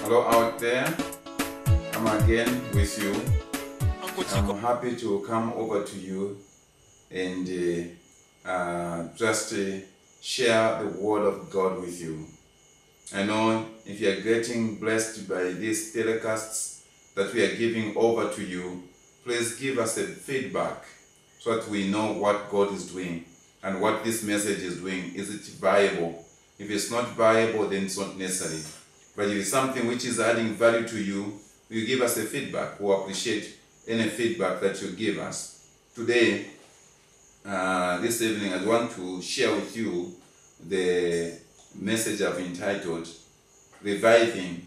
Hello out there, I'm again with you. I'm happy to come over to you and just share the word of God with you. I know if you are getting blessed by these telecasts that we are giving over to you, please give us a feedback so that we know what God is doing and what this message is doing. Is it viable? If it's not viable, then it's not necessary. But if it's something which is adding value to you, you give us a feedback. We'll appreciate any feedback that you give us. Today, this evening, I want to share with you the message I've entitled, Reviving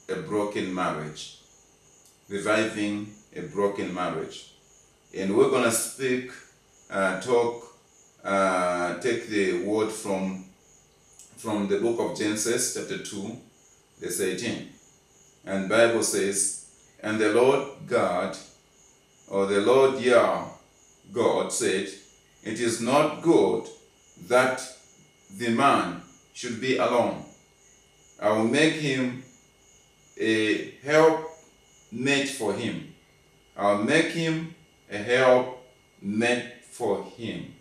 a Broken Marriage. Reviving a Broken Marriage. And we're going to speak, take the word from the book of Genesis, chapter 2, verse 18. And Bible says, and the Lord God, or the Lord Yah, God said, it is not good that the man should be alone. I will make him a helpmate for him. I'll make him a helpmate for him.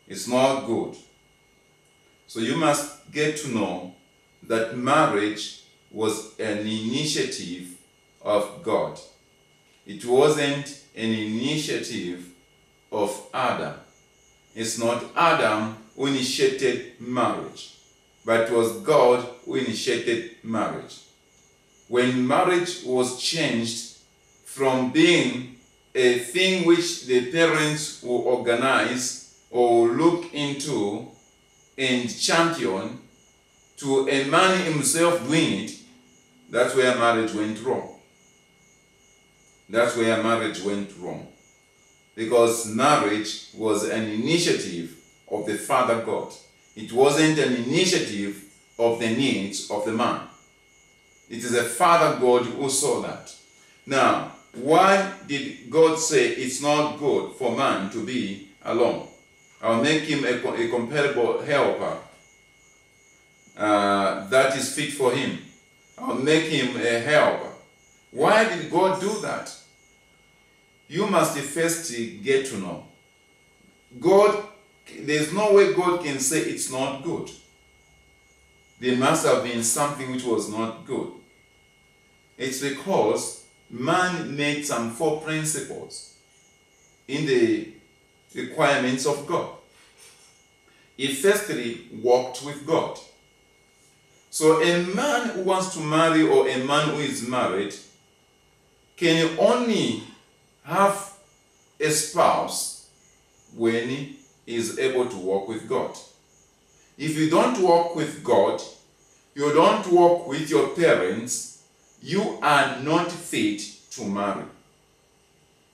It's not good. So you must get to know that marriage was an initiative of God. It wasn't an initiative of Adam. It's not Adam who initiated marriage, but it was God who initiated marriage. When marriage was changed from being a thing which the parents will organize or look into and champion to a man himself doing it, that's where marriage went wrong. That's where marriage went wrong. Because marriage was an initiative of the Father God. It wasn't an initiative of the needs of the man. It is the Father God who saw that. Now, why did God say it's not good for man to be alone? I'll make him a comparable helper that is fit for him. I'll make him a helper. Why did God do that? You must first get to know. God, there's no way God can say it's not good. There must have been something which was not good. It's because man made some 4 principles in the requirements of God. He firstly walked with God. So a man who wants to marry or a man who is married can only have a spouse when he is able to walk with God. If you don't walk with God, you don't walk with your parents, you are not fit to marry.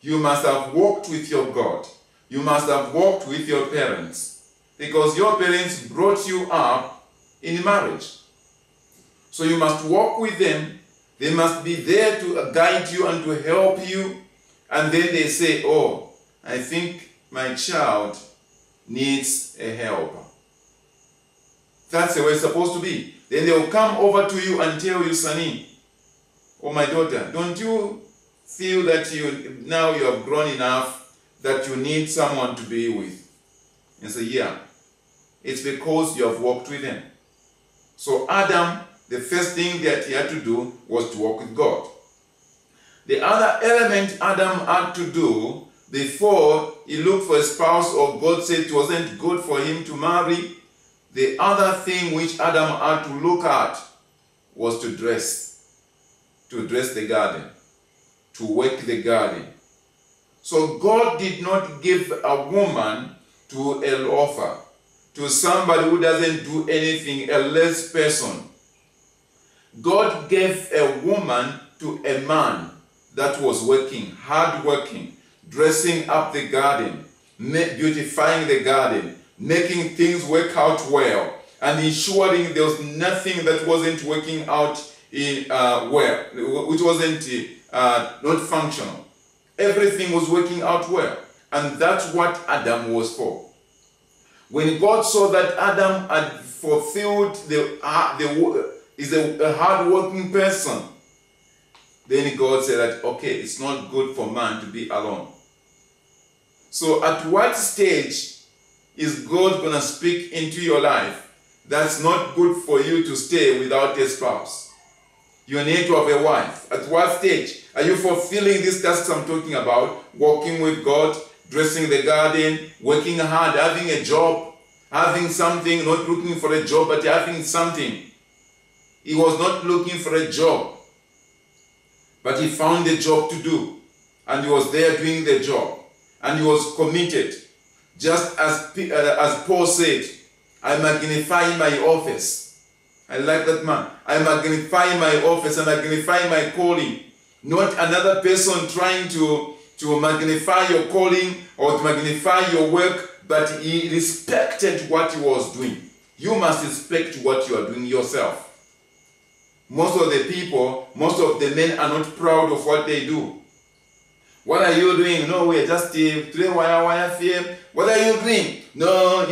You must have walked with your God. You must have walked with your parents, because your parents brought you up in marriage. So you must walk with them. They must be there to guide you and to help you. And then they say, oh, I think my child needs a helper. That's the way it's supposed to be. Then they will come over to you and tell you, Sonny, oh my daughter, don't you feel that now you have grown enough that you need someone to be with? And say, yeah, it's because you have walked with them. So Adam, the first thing that he had to do was to walk with God. The other element Adam had to do before he looked for a spouse, or God said it wasn't good for him to marry, the other thing which Adam had to look at was to dress the garden, to work the garden. So God did not give a woman to a loafer, to somebody who doesn't do anything, a less person. God gave a woman to a man that was working, hard working, dressing up the garden, beautifying the garden, making things work out well, and ensuring there was nothing that wasn't working out which wasn't not functional. Everything was working out well. And that's what Adam was for. When God saw that Adam had fulfilled is a hard-working person, then God said that, okay, it's not good for man to be alone. So at what stage is God going to speak into your life that's not good for you to stay without a spouse? You need to have a wife. At what stage are you fulfilling these tasks I'm talking about? Walking with God, dressing the garden, working hard, having a job, having something, not looking for a job, but having something. He was not looking for a job, but he found a job to do, and he was there doing the job, and he was committed. Just as Paul said, I magnify my office. I like that man. I magnify my office, I magnify my calling. Not another person trying to magnify your calling or to magnify your work, but he respected what he was doing. You must respect what you are doing yourself. Most of the people, most of the men are not proud of what they do. What are you doing? No, we're just today wire film. What are you doing? No,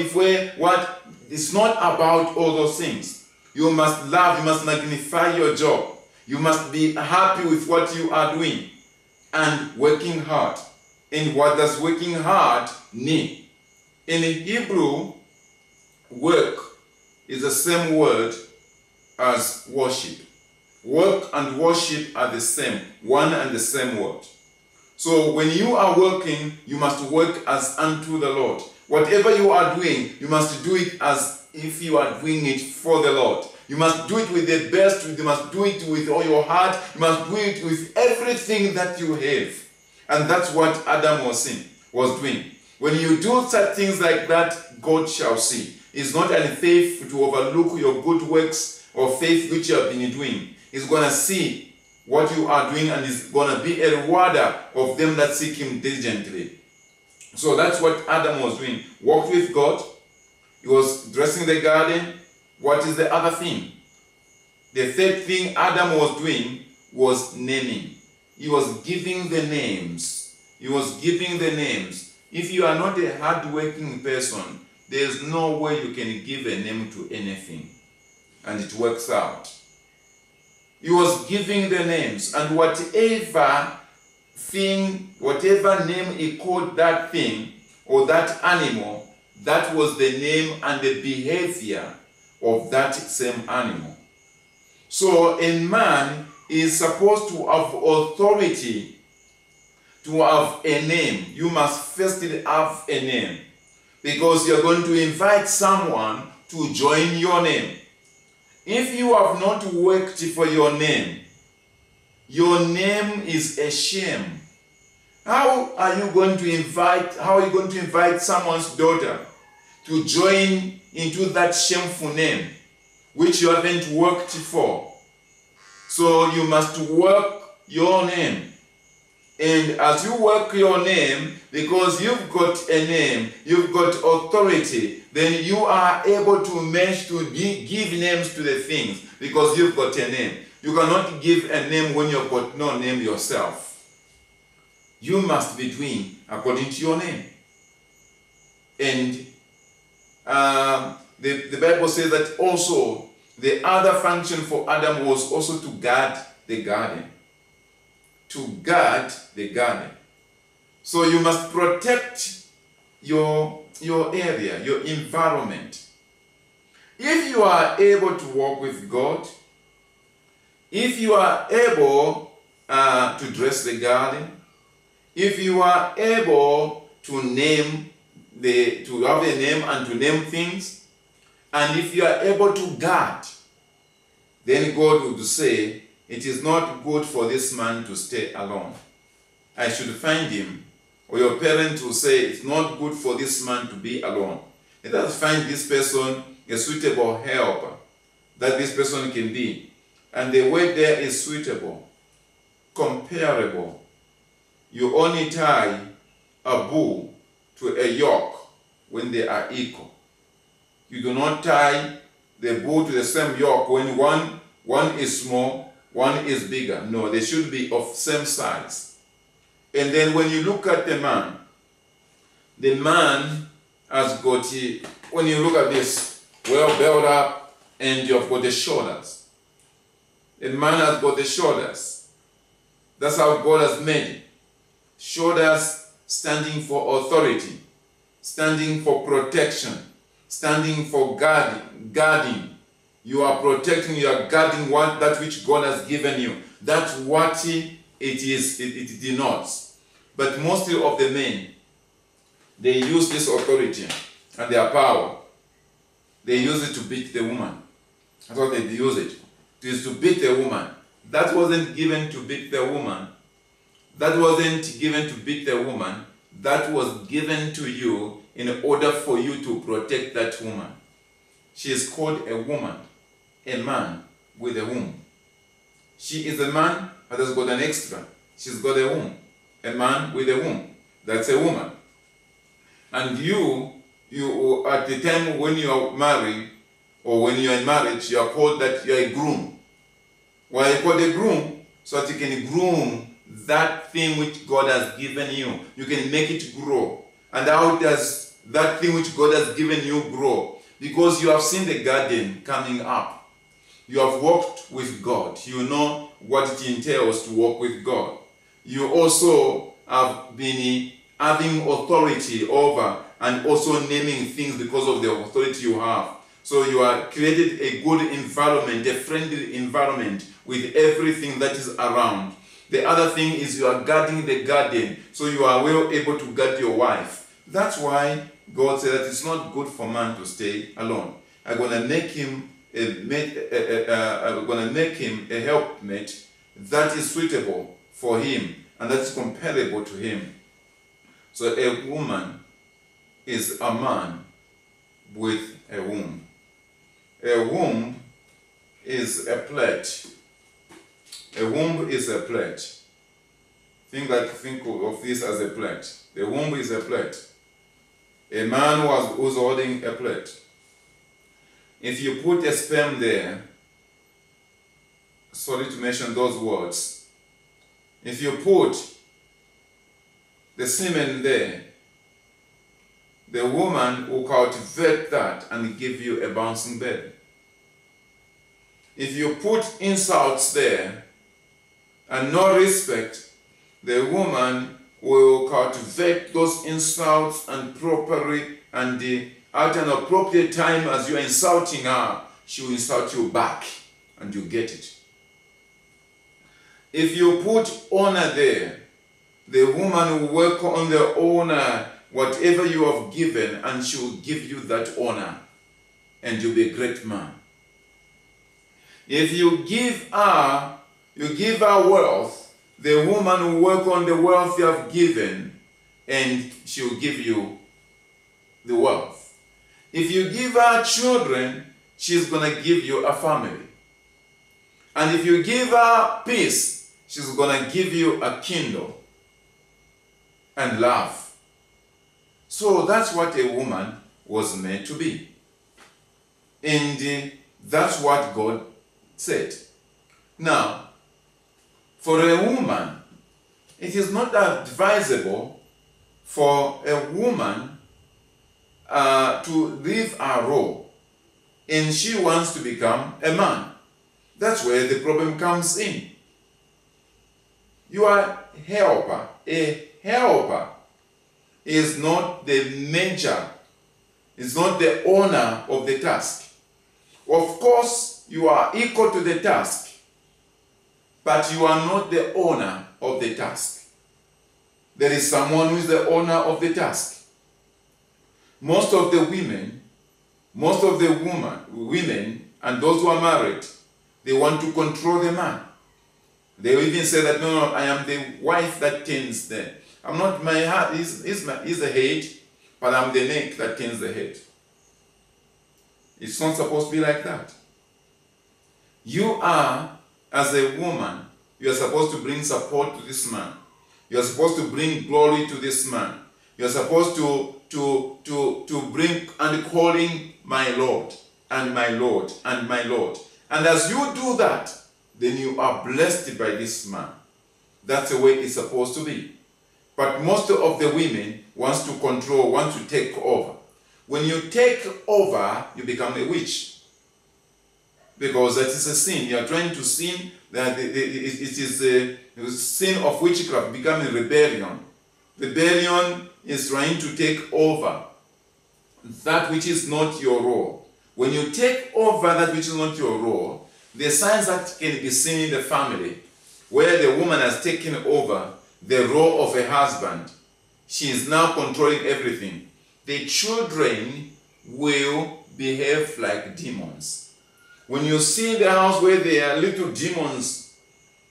what? It's not about all those things. You must love, you must magnify your job. You must be happy with what you are doing and working hard. And what does working hard mean? In Hebrew, work is the same word as worship. Work and worship are the same, one and the same word. So when you are working, you must work as unto the Lord. Whatever you are doing, you must do it as if you are doing it for the Lord. You must do it with the best, you must do it with all your heart, you must do it with everything that you have. And that's what Adam was doing. When you do such things like that, God shall see. It's not unfaith to overlook your good works or faith which you have been doing. He's going to see what you are doing, and is going to be a rewarder of them that seek him diligently. So that's what Adam was doing. Walked with God. He was dressing the garden. What is the other thing? The third thing Adam was doing was naming. He was giving the names. He was giving the names. If you are not a hard-working person, there is no way you can give a name to anything, and it works out. He was giving the names, and whatever name he called that thing or that animal, that was the name and the behavior of that same animal. So a man is supposed to have authority to have a name. You must first have a name, because you're going to invite someone to join your name. If you have not worked for your name is a shame. How are you going to invite someone's daughter to join into that shameful name which you haven't worked for? So you must work your name. And as you work your name, because you've got a name, you've got authority, then you are able to give names to the things, because you've got a name. You cannot give a name when you've got no name yourself. You must be doing according to your name. And the Bible says that also the other function for Adam was also to guard the garden. To guard the garden. So you must protect your area, your environment. If you are able to walk with God, if you are able to dress the garden, if you are able to have a name and to name things, and if you are able to guard, then God would say, it is not good for this man to stay alone. I should find him. Or your parents will say, it's not good for this man to be alone. Let us find this person a suitable helper that this person can be. And the word there is suitable, comparable. You only tie a bull to a yoke when they are equal. You do not tie the bull to the same yoke when one is small, one is bigger. No, they should be of same size. And then when you look at the man, the man has got, when you look at this, well built up, and you've got the shoulders. The man has got the shoulders. That's how God has made it. Shoulders standing for authority, standing for protection, standing for guarding. You are protecting, you are guarding that which God has given you. That's what it denotes. But mostly of the men, they use this authority and their power. They use it to beat the woman. That's what they use it. It is to beat the woman. That wasn't given to beat the woman. That wasn't given to beat the woman. That was given to you in order for you to protect that woman. She is called a woman, a man with a womb. She is a man, but has got an extra. She's got a womb. A man with a womb. That's a woman. And you at the time when you are married, or when you are in marriage, you are called that you are a groom. Why are you called a groom? So that you can groom that thing which God has given you. You can make it grow. And how does that thing which God has given you grow? Because you have seen the garden coming up. You have walked with God. You know what it entails to walk with God. You also have been having authority over and also naming things because of the authority you have. So you are created a good environment, a friendly environment with everything that is around. The other thing is you are guarding the garden, so you are well able to guard your wife. That's why God said that it's not good for man to stay alone. I'm gonna make him a helpmate that is suitable for him and that is comparable to him. So a woman is a man with a womb. A womb is a plate. A womb is a plate. Think of this as a plate. The womb is a plate. A man who's holding a plate. If you put a sperm there, sorry to mention those words, if you put the semen there, the woman will cultivate that and give you a bouncing baby. If you put insults there and no respect, the woman will cultivate those insults and properly, and at an appropriate time as you are insulting her, she will insult you back and you get it. If you put honor there, the woman will work on the honor, whatever you have given, and she will give you that honor, and you'll be a great man. If you give her wealth, the woman will work on the wealth you have given, and she will give you the wealth. If you give her children, she's going to give you a family. And if you give her peace, she's going to give you a kingdom and love. So that's what a woman was meant to be. And that's what God said. Now, for a woman, it is not advisable for a woman to leave her role and she wants to become a man. That's where the problem comes in. You are a helper. A helper is not the major, is not the owner of the task. Of course, you are equal to the task, but you are not the owner of the task. There is someone who is the owner of the task. Most of the women and those who are married, they want to control the man. They will even say that, no, I am the wife that tends them. I'm not, my heart is the head, but I'm the neck that tends the head. It's not supposed to be like that. You are, as a woman, you are supposed to bring support to this man. You are supposed to bring glory to this man. You are supposed to bring and calling my Lord and my Lord and my Lord. And as you do that, then you are blessed by this man. That's the way it's supposed to be. But most of the women, wants to control, wants to take over. When you take over, you become a witch. Because that is a sin. You are trying to sin. That it is a sin of witchcraft, becoming rebellion. Rebellion is trying to take over that which is not your role. When you take over that which is not your role, the signs that can be seen in the family, where the woman has taken over the role of a husband, she is now controlling everything. The children will behave like demons. When you see the house where there are little demons,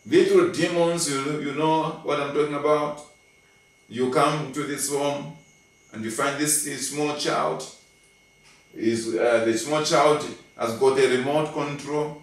you know what I'm talking about. You come to this home and you find this small child. The small child has got a remote control,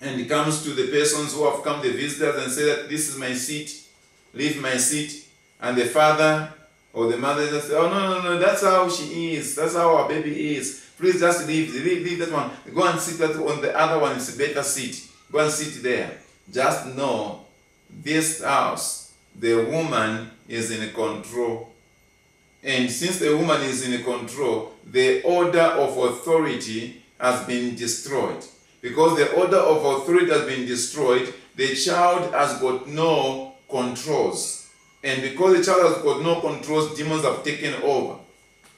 and he comes to the persons who have come, the visitors, and say that this is my seat, leave my seat. And the father or the mother just say, oh no, that's how she is, that's how our baby is. Please just leave that one. Go and sit that on the other one, it's a better seat. Go and sit there. Just know, this house, the woman is in control. And since the woman is in control, the order of authority has been destroyed. Because the order of authority has been destroyed, the child has got no controls. And because the child has got no controls, demons have taken over.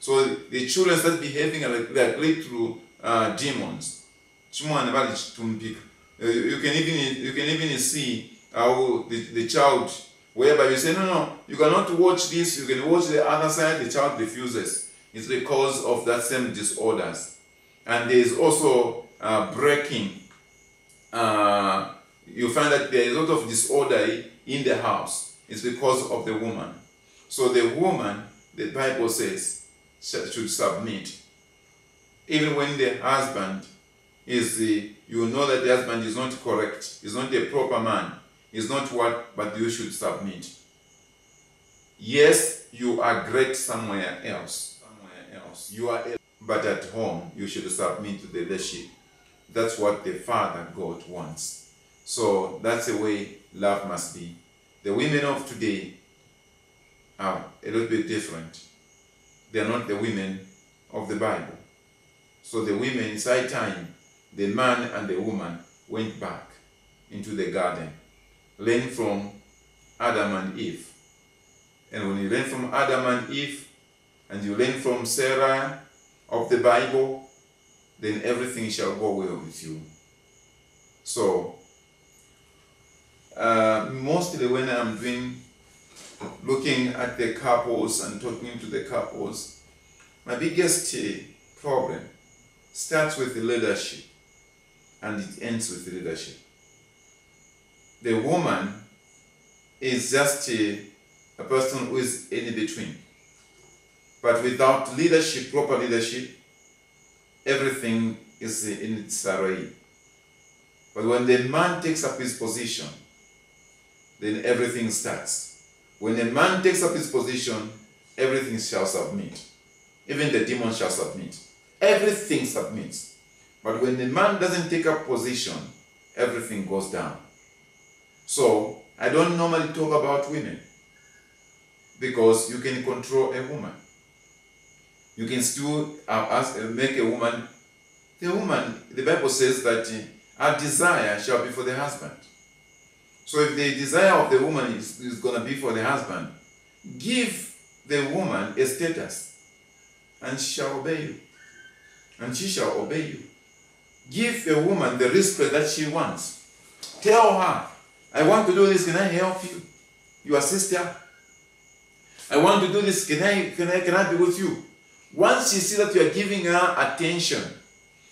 So the children start behaving like little demons. You can even see how the child, whereby you say, no, you cannot watch this, you can watch the other side, the child refuses. It's because of that same disorders. And there is also breaking. You find that there is a lot of disorder in the house. It's because of the woman. So the woman, the Bible says, should submit. Even when the husband is you know that the husband is not correct, is not a proper man, is not what, but you should submit. Yes, you are great somewhere else. You are, but at home you should submit to the leadership. That's what the Father God wants. So that's the way love must be. The women of today are a little bit different. They are not the women of the Bible. So the women, it's high time the man and the woman went back into the garden, learned from Adam and Eve. And when you learn from Adam and Eve, and you learn from Sarah of the Bible, then everything shall go well with you. So, mostly when I'm looking at the couples and talking to the couples, my biggest problem starts with the leadership and it ends with the leadership. The woman is just a person who is in between. But without leadership, proper leadership, everything is in its array. But when the man takes up his position, then everything starts. When the man takes up his position, everything shall submit. Even the demon shall submit. Everything submits. But when the man doesn't take up position, everything goes down. So, I don't normally talk about women, because you can control a woman. You can still make a woman. The Bible says that her desire shall be for the husband. So if the desire of the woman is going to be for the husband, give the woman a status, and she shall obey you. And she shall obey you. Give a woman the respect that she wants. Tell her, I want to do this, can I help you? Your sister. I want to do this, can I be with you? Once you see that you are giving her attention,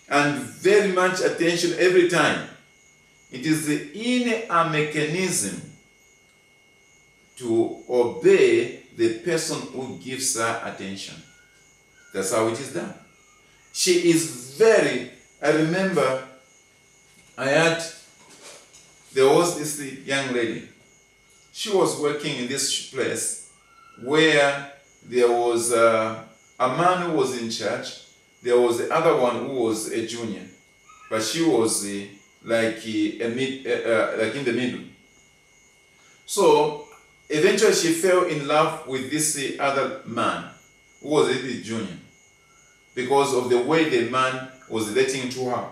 and very much attention every time, it is in a mechanism to obey the person who gives her attention. That's how it is done. She is very, I remember there was this young lady. She was working in this place where there was a man who was in church. There was the other one who was a junior, but she was like in the middle. So Eventually, she fell in love with this other man, who was a junior, because of the way the man was relating to her.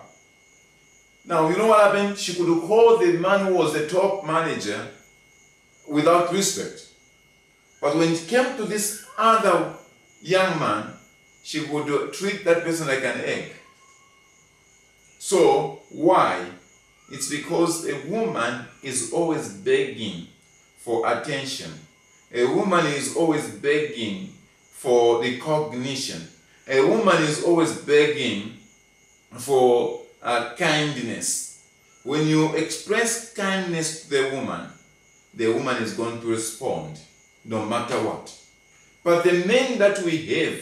Now, you know what happened? She could call the man who was the top manager without respect. But when it came to this other young man, she would treat that person like an egg. So, why? It's because a woman is always begging for attention. A woman is always begging for recognition. A woman is always begging for kindness. When you express kindness to the woman is going to respond no matter what. But the men that we have,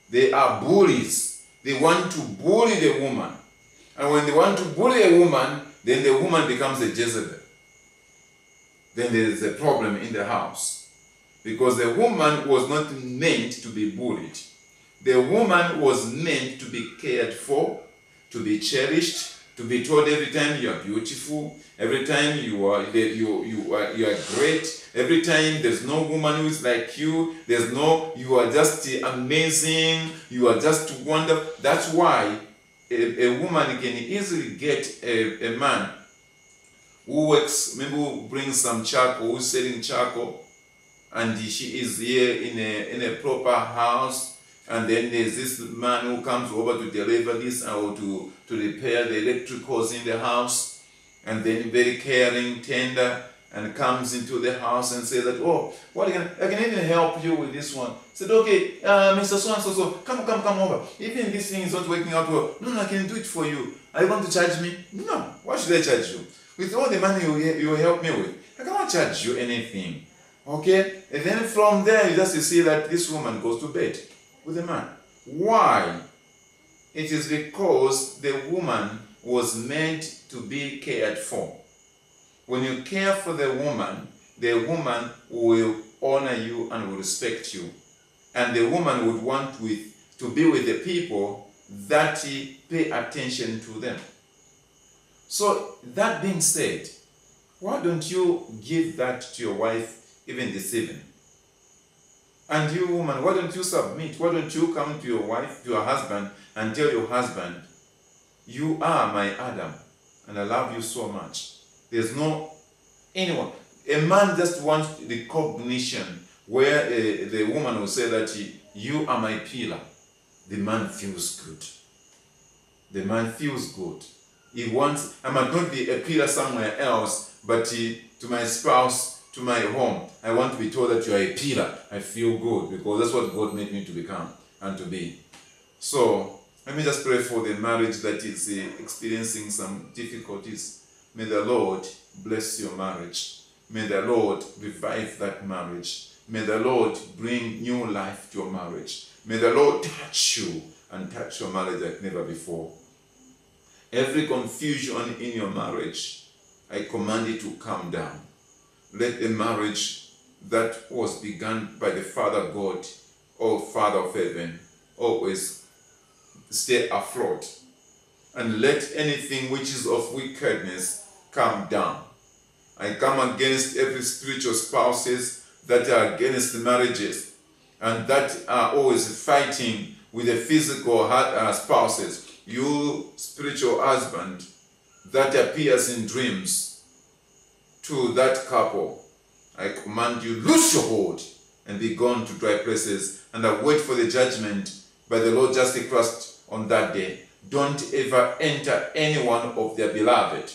they are bullies. They want to bully the woman. And when they want to bully a woman, then the woman becomes a Jezebel. Then there is a problem in the house. Because the woman was not meant to be bullied. The woman was meant to be cared for, to be cherished, to be told every time you are beautiful, every time you are great, every time there's no woman who is like you, you are just amazing, you are just wonderful. That's why a woman can easily get a man who works, maybe who brings some charcoal, who's selling charcoal, and she is here in a proper house, and then there's this man who comes over to deliver this or to repair the electricals in the house, and then very caring, tender, and comes into the house and says that, oh, I can even help you with this one. Said, okay, Mr. So-and-so, come over. Even this thing is not working out well. No, I can do it for you. Are you going to charge me? No. Why should I charge you? With all the money you help me with, I cannot charge you anything. Okay? And then from there, you just see that this woman goes to bed with the man. Why? It is because the woman was meant to be cared for. When you care for the woman will honor you and will respect you. And the woman would want to be with the people that pay attention to them. So, that being said, why don't you give that to your wife even this evening? And you, woman, why don't you submit? Why don't you come to your wife, to your husband, and tell your husband, you are my Adam, and I love you so much. There's no anyone. A man just wants recognition where the woman will say that you are my pillar. The man feels good. The man feels good. He wants, I might not be a pillar somewhere else, but to my spouse, to my home, I want to be told that you are a pillar. I feel good because that's what God made me to become and to be. So, let me just pray for the marriage that is experiencing some difficulties. May the Lord bless your marriage. May the Lord revive that marriage. May the Lord bring new life to your marriage. May the Lord touch you and touch your marriage like never before. Every confusion in your marriage, I command it to come down. Let a marriage that was begun by the Father God, or Father of heaven, always stay afloat. And let anything which is of wickedness come down. I come against every spiritual spouses that are against the marriages and that are always fighting with the physical spouses. You spiritual husband that appears in dreams to that couple, I command you, loose your hold and be gone to dry places, and I wait for the judgment by the Lord Jesus Christ on that day. Don't ever enter any one of their beloved.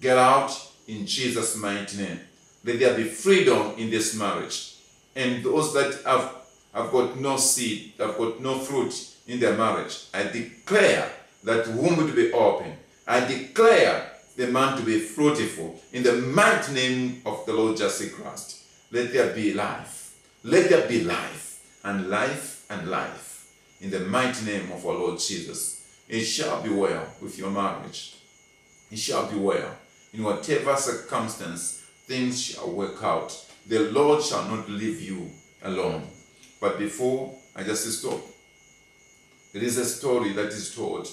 Get out in Jesus' mighty name. Let there be freedom in this marriage. And those that have got no seed, have got no fruit in their marriage, I declare that womb to be open. I declare the man to be fruitful in the mighty name of the Lord Jesus Christ. Let there be life. Let there be life and life and life in the mighty name of our Lord Jesus. It shall be well with your marriage. It shall be well. In whatever circumstance, things shall work out. The Lord shall not leave you alone. But before I just stop, there is a story that is told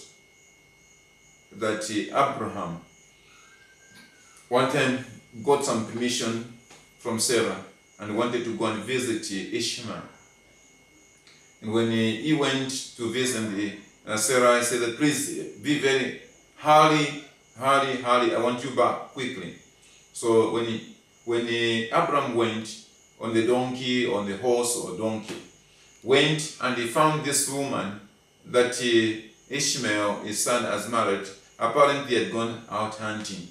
that Abraham one time got some permission from Sarah and wanted to go and visit Ishmael. And when he went to visit Sarah, he said that please be very hurry, I want you back quickly. So when Abraham went on the donkey, on the horse or donkey, went and he found this woman that Ishmael, his son, has married. Apparently he had gone out hunting.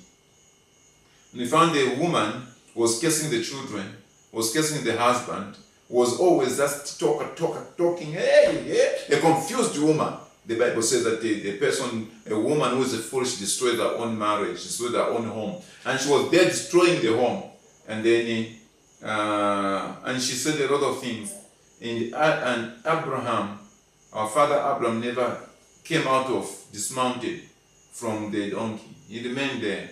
And he found the woman was kissing the children, was kissing the husband, was always just talking, hey, a confused woman. The Bible says that a woman who is foolish destroys her own marriage, destroys her own home. And she was there destroying the home. And then, and she said a lot of things. And Abraham, our father Abraham, never came out of, dismounted from the donkey. He remained there.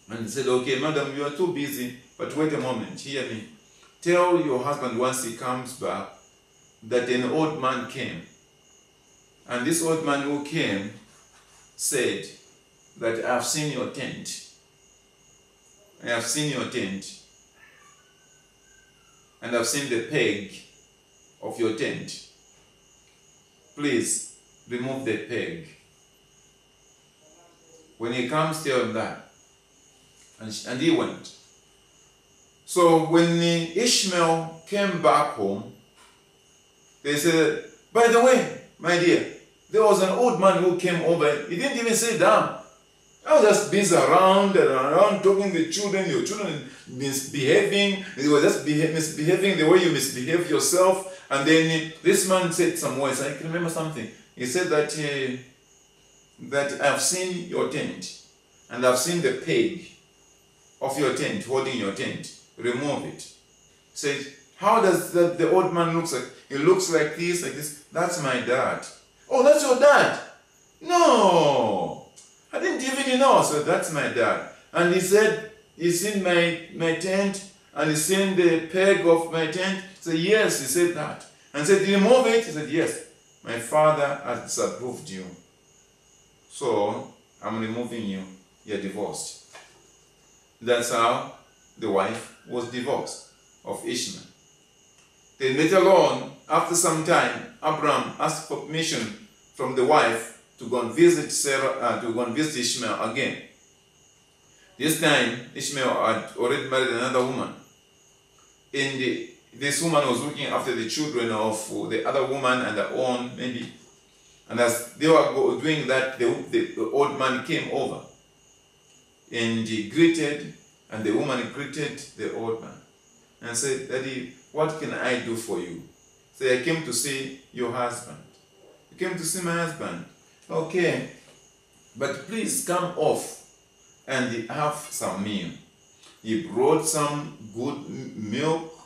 And he said, okay, madam, you are too busy, but wait a moment, hear me. Tell your husband once he comes back that an old man came. And this old man who came said that I have seen your tent. I have seen your tent. And I've seen the peg of your tent. Please remove the peg. When he comes, tell him that. And he went. So when Ishmael came back home, they said, by the way, my dear, there was an old man who came over. He didn't even sit down. I was just busy around and around talking to children. Your children misbehaving. They were just misbehaving the way you misbehave yourself. And then this man said some words. I can remember something. He said that that I've seen your tent, and I've seen the peg of your tent, holding your tent. Remove it. Said, how does the old man look like? He looks like this, like this. That's my dad. Oh, that's your dad? No, I didn't even know. So that's my dad. And he said, he's in my tent, and he's seen the peg of my tent. He said, yes, he said that. And said, remove it? He said, yes, my father has disapproved you. So I'm removing you. You're divorced. That's how the wife was divorced of Ishmael. Then later on, after some time, Abraham asked for permission from the wife to go and visit Sarah, to go and visit Ishmael again. This time, Ishmael had already married another woman. And this woman was looking after the children of the other woman and her own, maybe. And as they were doing that, the old man came over. And he greeted, and the woman greeted the old man and said, Daddy, what can I do for you? Say, I came to see your husband. You came to see my husband. Okay, but please come off and have some meal. He brought some good milk.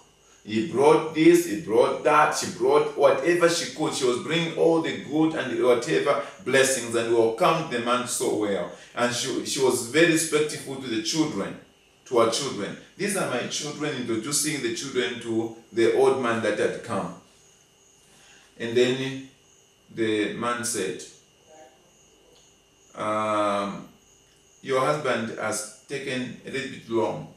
He brought this, he brought that, she brought whatever she could. She was bringing all the good and whatever blessings, and welcomed the man so well. And she was very respectful to the children, to her children. These are my children, introducing the children to the old man that had come. And then the man said, your husband has taken a little bit long.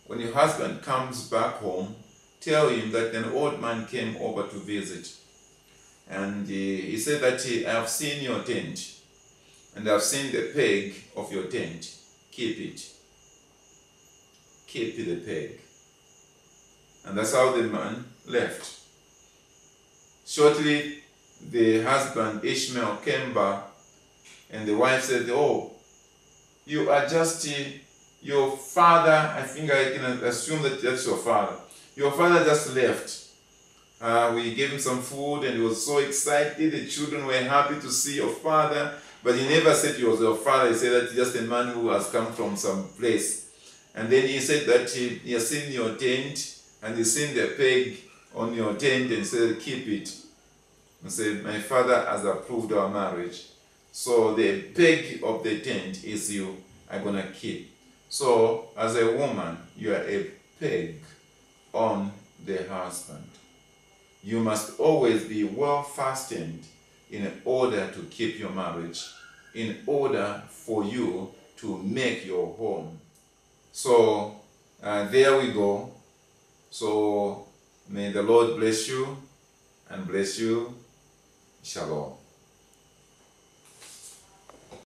When your husband comes back home, tell him that an old man came over to visit. And he said that I have seen your tent, and I have seen the peg of your tent. Keep it. Keep the peg. And that's how the man left. Shortly, the husband, Ishmael, came back, and the wife said, oh, you are just your father. I think I can assume that that's your father. Your father just left. We gave him some food, and he was so excited. The children were happy to see your father, but he never said he was your father. He said that he's just a man who has come from some place. And then he said that he has seen your tent, and he's seen the peg on your tent, and he said, keep it. And said, my father has approved our marriage. So the peg of the tent is you. I'm going to keep. So as a woman, you are a peg on the husband. You must always be well fastened in order to keep your marriage, in order for you to make your home. So there we go. So may the Lord bless you and bless you. Shalom.